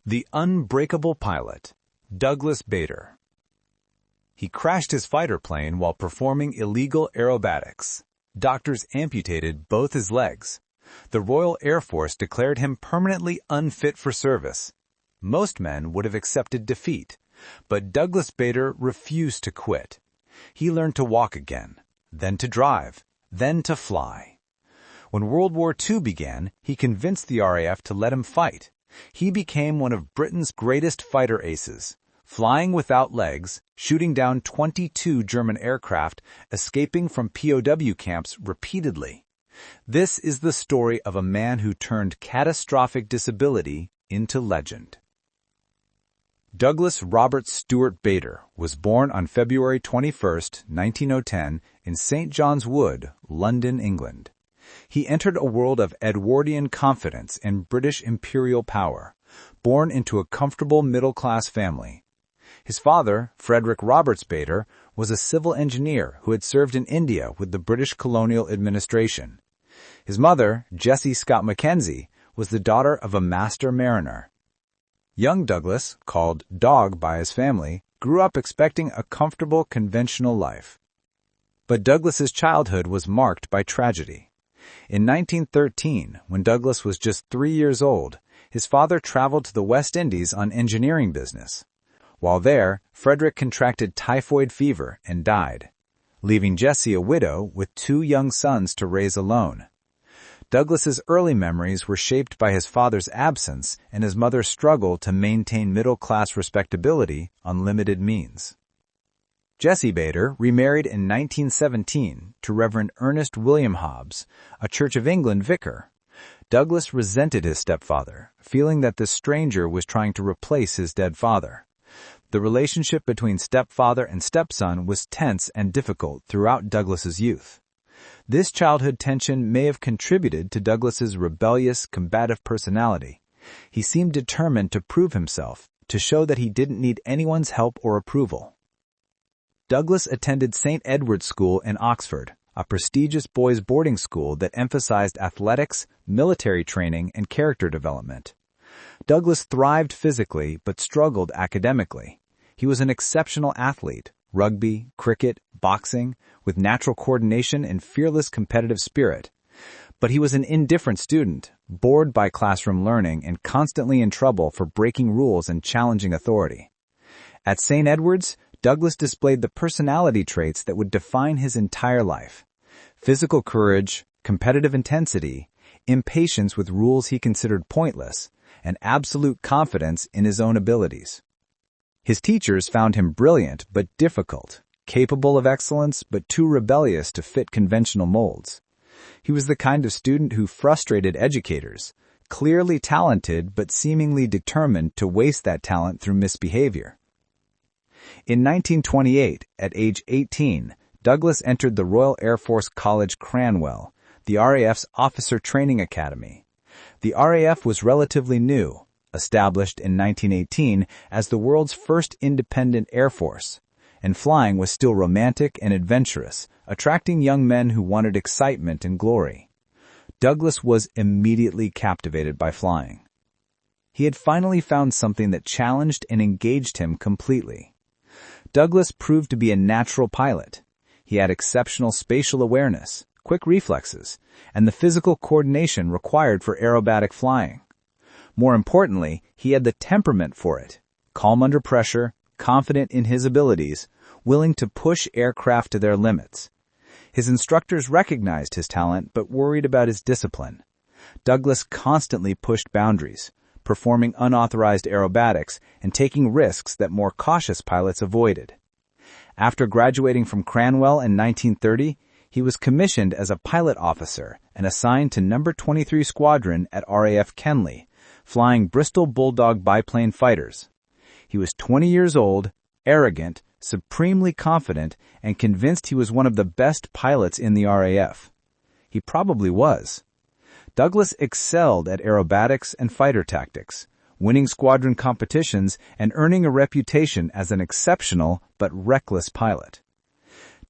The Unbreakable pilot, Douglas Bader. He crashed his fighter plane while performing illegal aerobatics. Doctors amputated both his legs. The Royal Air Force declared him permanently unfit for service. Most men would have accepted defeat, but Douglas Bader refused to quit. He learned to walk again, then to drive, then to fly. When World War II began, he convinced the RAF to let him fight. He became one of Britain's greatest fighter aces, flying without legs, shooting down 22 German aircraft, escaping from POW camps repeatedly. This is the story of a man who turned catastrophic disability into legend. Douglas Robert Stewart Bader was born on February 21, 1910, in St. John's Wood, London, England. He entered a world of Edwardian confidence in British imperial power, born into a comfortable middle-class family. His father, Frederick Roberts Bader, was a civil engineer who had served in India with the British colonial administration. His mother, Jessie Scott Mackenzie, was the daughter of a master mariner. Young Douglas, called Dog by his family, grew up expecting a comfortable, conventional life. But Douglas's childhood was marked by tragedy. In 1913, when Douglas was just 3 years old, his father traveled to the West Indies on engineering business. While there, Frederick contracted typhoid fever and died, leaving Jessie a widow with 2 young sons to raise alone. Douglas's early memories were shaped by his father's absence and his mother's struggle to maintain middle-class respectability on limited means. Jessie Bader remarried in 1917 to Reverend Ernest William Hobbs, a Church of England vicar. Douglas resented his stepfather, feeling that the stranger was trying to replace his dead father. The relationship between stepfather and stepson was tense and difficult throughout Douglas's youth. This childhood tension may have contributed to Douglas's rebellious, combative personality. He seemed determined to prove himself, to show that he didn't need anyone's help or approval. Douglas attended St. Edward's School in Oxford, a prestigious boys' boarding school that emphasized athletics, military training, and character development. Douglas thrived physically but struggled academically. He was an exceptional athlete, rugby, cricket, boxing, with natural coordination and fearless competitive spirit. But he was an indifferent student, bored by classroom learning and constantly in trouble for breaking rules and challenging authority. At St. Edward's, Douglas displayed the personality traits that would define his entire life: physical courage, competitive intensity, impatience with rules he considered pointless, and absolute confidence in his own abilities. His teachers found him brilliant but difficult, capable of excellence but too rebellious to fit conventional molds. He was the kind of student who frustrated educators, clearly talented but seemingly determined to waste that talent through misbehavior. In 1928, at age 18, Douglas entered the Royal Air Force College Cranwell, the RAF's officer training academy. The RAF was relatively new, established in 1918 as the world's first independent air force, and flying was still romantic and adventurous, attracting young men who wanted excitement and glory. Douglas was immediately captivated by flying. He had finally found something that challenged and engaged him completely. Douglas proved to be a natural pilot. He had exceptional spatial awareness, quick reflexes, and the physical coordination required for aerobatic flying. More importantly, he had the temperament for it, calm under pressure, confident in his abilities, willing to push aircraft to their limits. His instructors recognized his talent but worried about his discipline. Douglas constantly pushed boundaries, performing unauthorized aerobatics and taking risks that more cautious pilots avoided. After graduating from Cranwell in 1930, he was commissioned as a pilot officer and assigned to No. 23 Squadron at RAF Kenley, flying Bristol Bulldog biplane fighters. He was 20 years old, arrogant, supremely confident, and convinced he was one of the best pilots in the RAF. He probably was. Douglas excelled at aerobatics and fighter tactics, winning squadron competitions and earning a reputation as an exceptional but reckless pilot.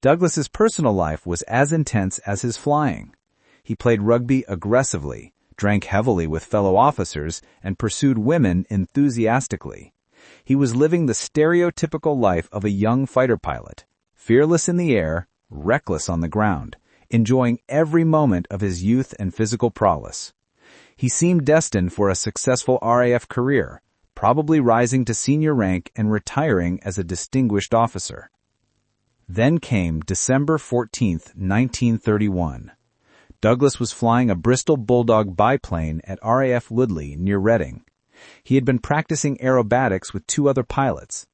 Douglas's personal life was as intense as his flying. He played rugby aggressively, drank heavily with fellow officers, and pursued women enthusiastically. He was living the stereotypical life of a young fighter pilot, fearless in the air, reckless on the ground, enjoying every moment of his youth and physical prowess. He seemed destined for a successful RAF career, probably rising to senior rank and retiring as a distinguished officer. Then came December 14, 1931. Douglas was flying a Bristol Bulldog biplane at RAF Woodley near Reading. He had been practicing aerobatics with two other pilots.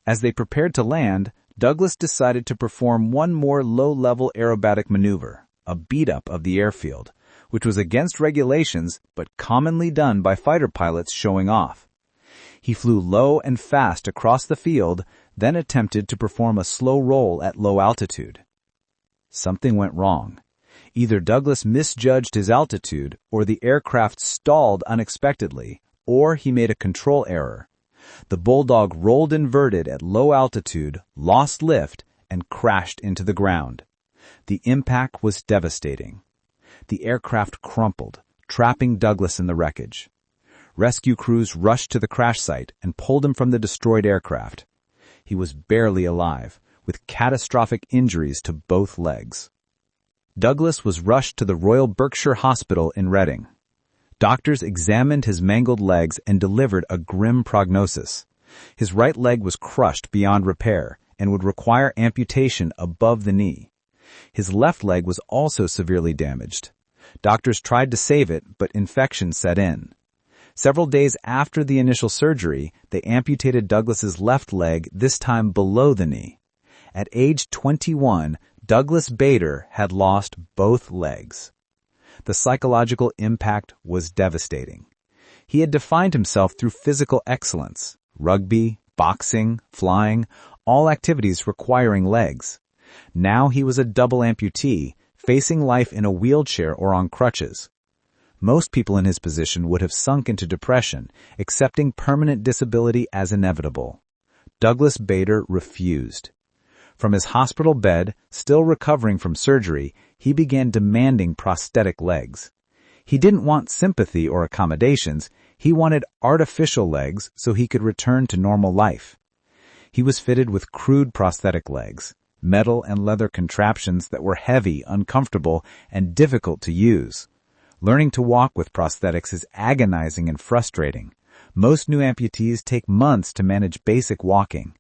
As they prepared to land, Douglas decided to perform one more low-level aerobatic maneuver, a beat-up of the airfield, which was against regulations but commonly done by fighter pilots showing off. He flew low and fast across the field, then attempted to perform a slow roll at low altitude. Something went wrong. Either Douglas misjudged his altitude, or the aircraft stalled unexpectedly, or he made a control error. The Bulldog rolled inverted at low altitude, lost lift, and crashed into the ground. The impact was devastating. The aircraft crumpled, trapping Douglas in the wreckage. Rescue crews rushed to the crash site and pulled him from the destroyed aircraft. He was barely alive, with catastrophic injuries to both legs. Douglas was rushed to the Royal Berkshire Hospital in Reading. Doctors examined his mangled legs and delivered a grim prognosis. His right leg was crushed beyond repair and would require amputation above the knee. His left leg was also severely damaged. Doctors tried to save it, but infection set in. Several days after the initial surgery, they amputated Douglas's left leg, this time below the knee. At age 21, Douglas Bader had lost both legs. The psychological impact was devastating. He had defined himself through physical excellence, rugby, boxing, flying, all activities requiring legs. Now he was a double amputee, facing life in a wheelchair or on crutches. Most people in his position would have sunk into depression, accepting permanent disability as inevitable. Douglas Bader refused. From his hospital bed, still recovering from surgery, he began demanding prosthetic legs. He didn't want sympathy or accommodations. He wanted artificial legs so he could return to normal life. He was fitted with crude prosthetic legs, metal and leather contraptions that were heavy, uncomfortable, and difficult to use. Learning to walk with prosthetics is agonizing and frustrating. Most new amputees take months to manage basic walking.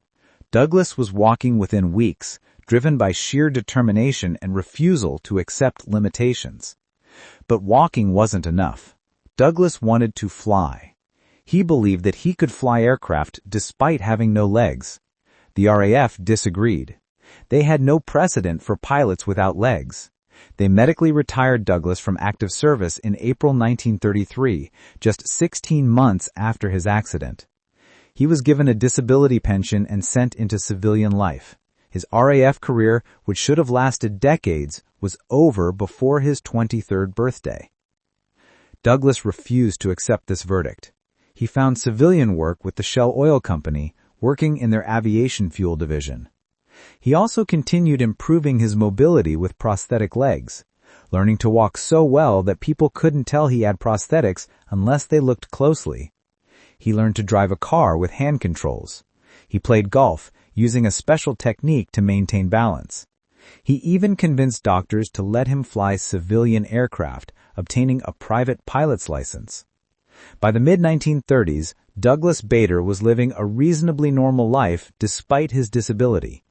Douglas was walking within weeks, driven by sheer determination and refusal to accept limitations. But walking wasn't enough. Douglas wanted to fly. He believed that he could fly aircraft despite having no legs. The RAF disagreed. They had no precedent for pilots without legs. They medically retired Douglas from active service in April 1933, just 16 months after his accident. He was given a disability pension and sent into civilian life. His RAF career, which should have lasted decades, was over before his 23rd birthday. Douglas refused to accept this verdict. He found civilian work with the Shell Oil Company, working in their aviation fuel division. He also continued improving his mobility with prosthetic legs, learning to walk so well that people couldn't tell he had prosthetics unless they looked closely. He learned to drive a car with hand controls. He played golf, using a special technique to maintain balance. He even convinced doctors to let him fly civilian aircraft, obtaining a private pilot's license. By the mid-1930s, Douglas Bader was living a reasonably normal life despite his disability.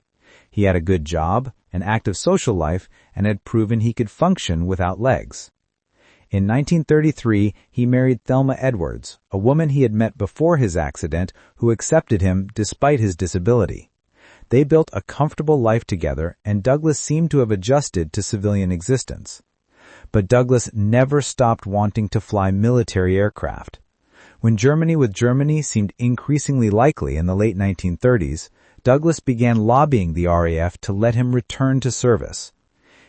He had a good job, an active social life, and had proven he could function without legs. In 1933, he married Thelma Edwards, a woman he had met before his accident who accepted him despite his disability. They built a comfortable life together, and Douglas seemed to have adjusted to civilian existence. But Douglas never stopped wanting to fly military aircraft. When Germany with Germany seemed increasingly likely in the late 1930s, Douglas began lobbying the RAF to let him return to service.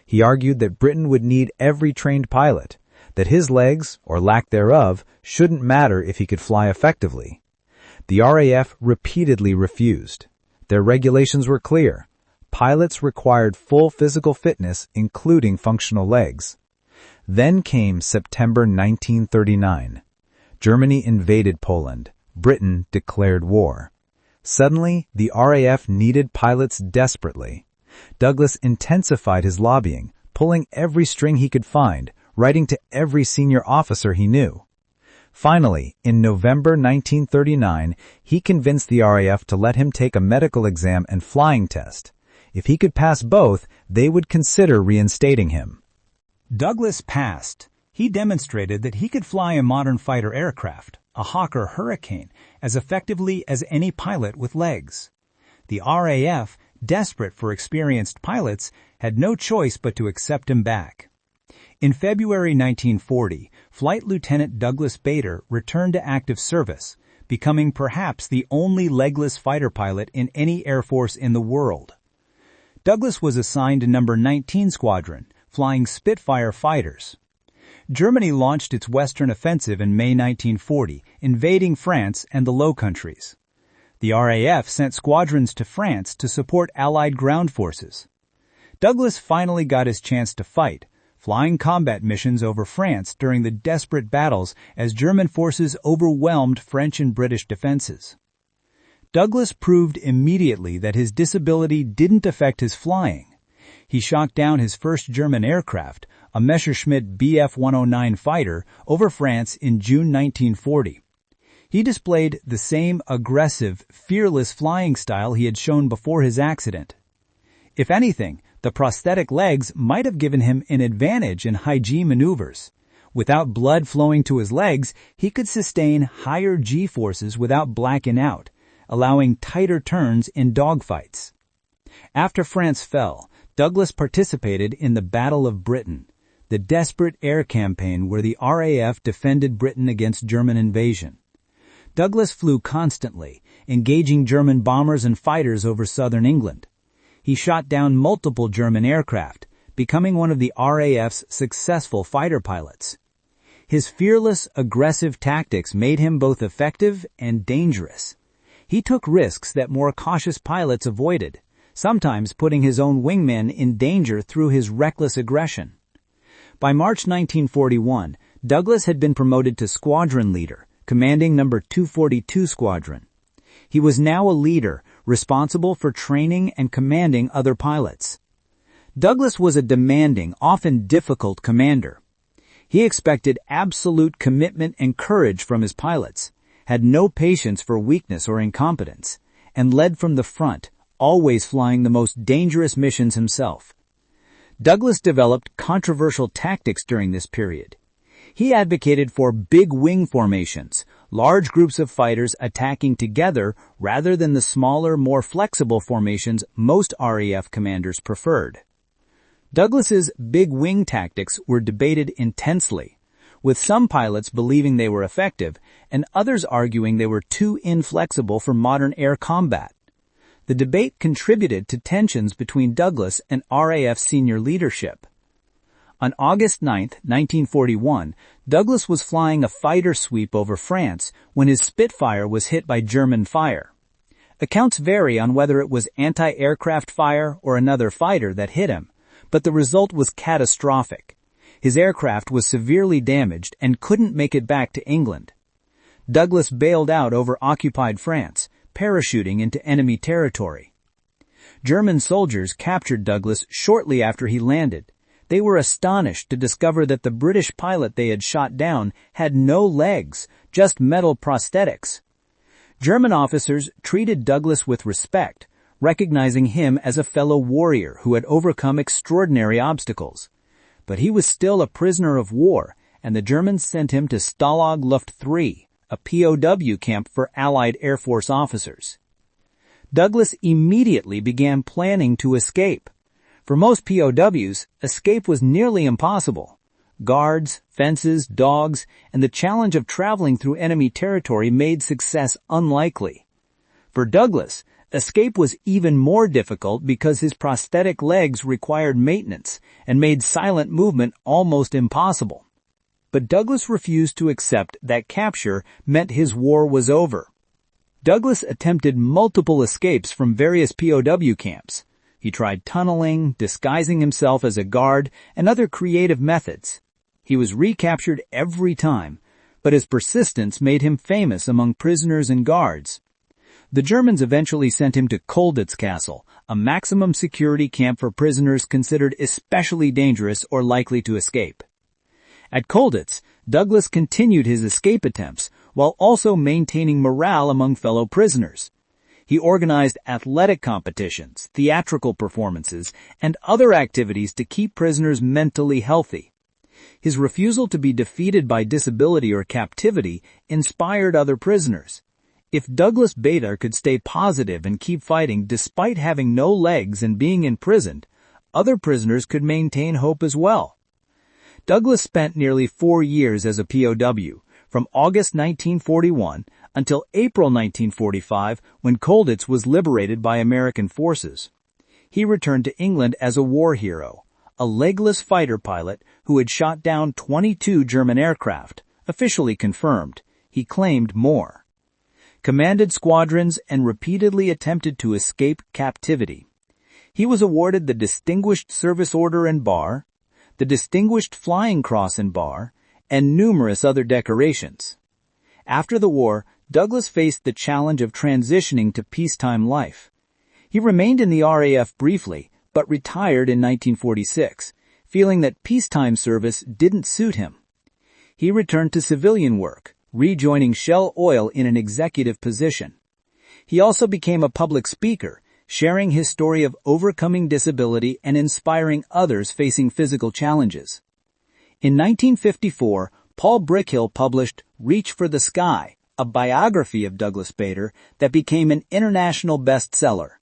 He argued that Britain would need every trained pilot, that his legs, or lack thereof, shouldn't matter if he could fly effectively. The RAF repeatedly refused. Their regulations were clear. Pilots required full physical fitness, including functional legs. Then came September 1939. Germany invaded Poland. Britain declared war. Suddenly, the RAF needed pilots desperately. Douglas intensified his lobbying, pulling every string he could find, writing to every senior officer he knew. Finally, in November 1939, he convinced the RAF to let him take a medical exam and flying test. If he could pass both, they would consider reinstating him. Douglas passed. He demonstrated that he could fly a modern fighter aircraft, a Hawker Hurricane, as effectively as any pilot with legs. The RAF, desperate for experienced pilots, had no choice but to accept him back. In February 1940, Flight Lieutenant Douglas Bader returned to active service, becoming perhaps the only legless fighter pilot in any Air Force in the world. Douglas was assigned to No. 19 Squadron, flying Spitfire fighters. Germany launched its Western Offensive in May 1940, invading France and the Low Countries. The RAF sent squadrons to France to support Allied ground forces. Douglas finally got his chance to fight, flying combat missions over France during the desperate battles as German forces overwhelmed French and British defenses. Douglas proved immediately that his disability didn't affect his flying. He shot down his first German aircraft, a Messerschmitt Bf-109 fighter, over France in June 1940. He displayed the same aggressive, fearless flying style he had shown before his accident. If anything, the prosthetic legs might have given him an advantage in high-G maneuvers. Without blood flowing to his legs, he could sustain higher G-forces without blacking out, allowing tighter turns in dogfights. After France fell, Douglas participated in the Battle of Britain, the desperate air campaign where the RAF defended Britain against German invasion. Douglas flew constantly, engaging German bombers and fighters over southern England. He shot down multiple German aircraft, becoming one of the RAF's successful fighter pilots. His fearless, aggressive tactics made him both effective and dangerous. He took risks that more cautious pilots avoided, sometimes putting his own wingmen in danger through his reckless aggression. By March 1941, Douglas had been promoted to squadron leader, commanding No. 242 Squadron. He was now a leader, responsible for training and commanding other pilots. Douglas was a demanding, often difficult commander. He expected absolute commitment and courage from his pilots, had no patience for weakness or incompetence, and led from the front, always flying the most dangerous missions himself. Douglas developed controversial tactics during this period. He advocated for big wing formations, large groups of fighters attacking together rather than the smaller, more flexible formations most RAF commanders preferred. Douglas's big wing tactics were debated intensely, with some pilots believing they were effective and others arguing they were too inflexible for modern air combat. The debate contributed to tensions between Douglas and RAF senior leadership. On August 9, 1941, Douglas was flying a fighter sweep over France when his Spitfire was hit by German fire. Accounts vary on whether it was anti-aircraft fire or another fighter that hit him, but the result was catastrophic. His aircraft was severely damaged and couldn't make it back to England. Douglas bailed out over occupied France, parachuting into enemy territory. German soldiers captured Douglas shortly after he landed. They were astonished to discover that the British pilot they had shot down had no legs, just metal prosthetics. German officers treated Douglas with respect, recognizing him as a fellow warrior who had overcome extraordinary obstacles. But he was still a prisoner of war, and the Germans sent him to Stalag Luft III, a POW camp for Allied Air Force officers. Douglas immediately began planning to escape. For most POWs, escape was nearly impossible. Guards, fences, dogs, and the challenge of traveling through enemy territory made success unlikely. For Douglas, escape was even more difficult because his prosthetic legs required maintenance and made silent movement almost impossible. But Douglas refused to accept that capture meant his war was over. Douglas attempted multiple escapes from various POW camps. He tried tunneling, disguising himself as a guard, and other creative methods. He was recaptured every time, but his persistence made him famous among prisoners and guards. The Germans eventually sent him to Colditz Castle, a maximum security camp for prisoners considered especially dangerous or likely to escape. At Colditz, Douglas continued his escape attempts while also maintaining morale among fellow prisoners. He organized athletic competitions, theatrical performances, and other activities to keep prisoners mentally healthy. His refusal to be defeated by disability or captivity inspired other prisoners. If Douglas Bader could stay positive and keep fighting despite having no legs and being imprisoned, other prisoners could maintain hope as well. Douglas spent nearly 4 years as a POW, from August 1941 until April 1945, when Colditz was liberated by American forces. He returned to England as a war hero, a legless fighter pilot who had shot down 22 German aircraft, officially confirmed. He claimed more. Commanded squadrons and repeatedly attempted to escape captivity. He was awarded the Distinguished Service Order and Bar, the Distinguished Flying Cross and Bar, and numerous other decorations. After the war, Douglas faced the challenge of transitioning to peacetime life. He remained in the RAF briefly, but retired in 1946, feeling that peacetime service didn't suit him. He returned to civilian work, rejoining Shell Oil in an executive position. He also became a public speaker, sharing his story of overcoming disability and inspiring others facing physical challenges. In 1954, Paul Brickhill published Reach for the Sky, a biography of Douglas Bader that became an international bestseller.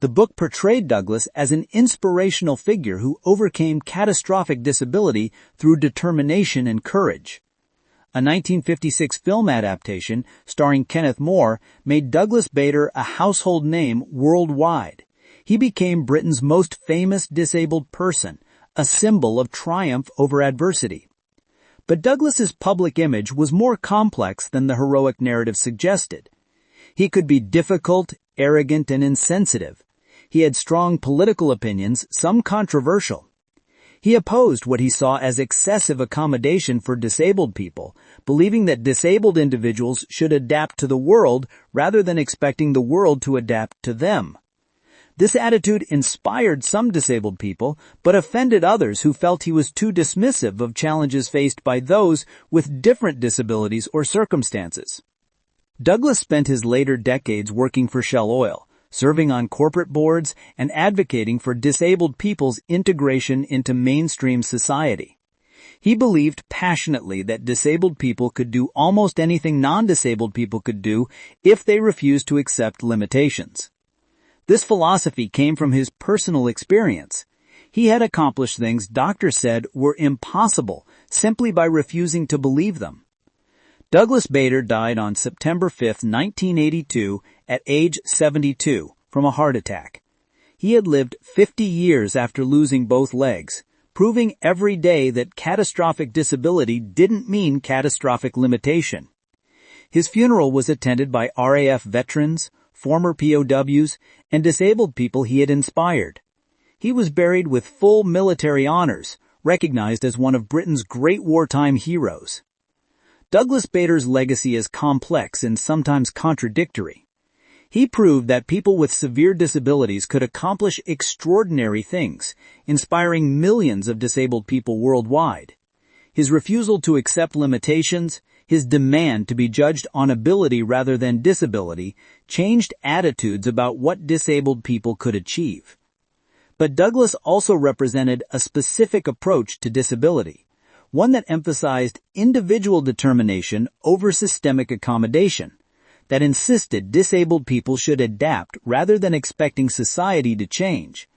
The book portrayed Douglas as an inspirational figure who overcame catastrophic disability through determination and courage. A 1956 film adaptation starring Kenneth More made Douglas Bader a household name worldwide. He became Britain's most famous disabled person, a symbol of triumph over adversity. But Douglas's public image was more complex than the heroic narrative suggested. He could be difficult, arrogant, and insensitive. He had strong political opinions, some controversial. He opposed what he saw as excessive accommodation for disabled people, believing that disabled individuals should adapt to the world rather than expecting the world to adapt to them. This attitude inspired some disabled people, but offended others who felt he was too dismissive of challenges faced by those with different disabilities or circumstances. Douglas spent his later decades working for Shell Oil, serving on corporate boards and advocating for disabled people's integration into mainstream society. He believed passionately that disabled people could do almost anything non-disabled people could do if they refused to accept limitations. This philosophy came from his personal experience. He had accomplished things doctors said were impossible simply by refusing to believe them. Douglas Bader died on September 5, 1982, at age 72, from a heart attack. He had lived 50 years after losing both legs, proving every day that catastrophic disability didn't mean catastrophic limitation. His funeral was attended by RAF veterans, former POWs, and disabled people he had inspired. He was buried with full military honors, recognized as one of Britain's great wartime heroes. Douglas Bader's legacy is complex and sometimes contradictory. He proved that people with severe disabilities could accomplish extraordinary things, inspiring millions of disabled people worldwide. His refusal to accept limitations, his demand to be judged on ability rather than disability, changed attitudes about what disabled people could achieve. But Douglas also represented a specific approach to disability, one that emphasized individual determination over systemic accommodation, that insisted disabled people should adapt rather than expecting society to change.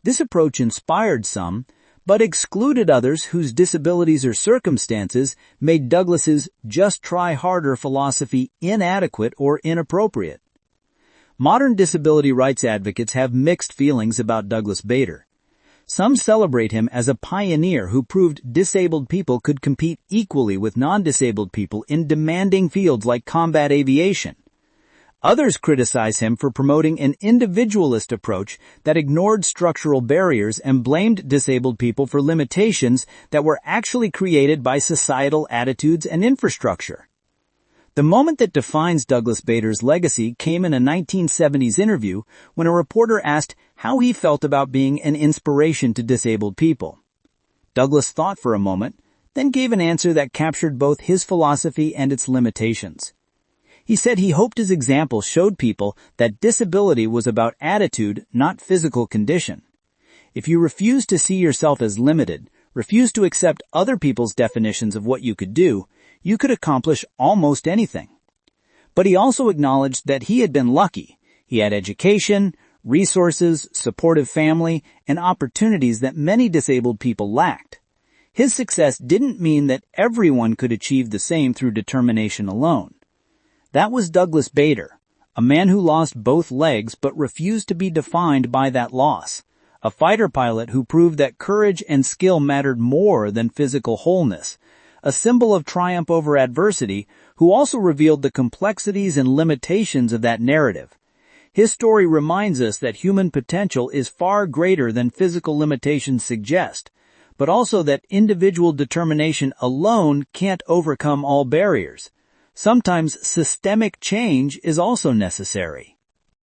This approach inspired some, but excluded others whose disabilities or circumstances made Douglas's just try harder philosophy inadequate or inappropriate. Modern disability rights advocates have mixed feelings about Douglas Bader. Some celebrate him as a pioneer who proved disabled people could compete equally with non-disabled people in demanding fields like combat aviation. Others criticize him for promoting an individualist approach that ignored structural barriers and blamed disabled people for limitations that were actually created by societal attitudes and infrastructure. The moment that defines Douglas Bader's legacy came in a 1970s interview when a reporter asked how he felt about being an inspiration to disabled people. Douglas thought for a moment, then gave an answer that captured both his philosophy and its limitations. He said he hoped his example showed people that disability was about attitude, not physical condition. If you refuse to see yourself as limited, refuse to accept other people's definitions of what you could do, you could accomplish almost anything. But he also acknowledged that he had been lucky. He had education, resources, supportive family, and opportunities that many disabled people lacked. His success didn't mean that everyone could achieve the same through determination alone. That was Douglas Bader, a man who lost both legs but refused to be defined by that loss. A fighter pilot who proved that courage and skill mattered more than physical wholeness. A symbol of triumph over adversity, who also revealed the complexities and limitations of that narrative. His story reminds us that human potential is far greater than physical limitations suggest, but also that individual determination alone can't overcome all barriers. Sometimes systemic change is also necessary.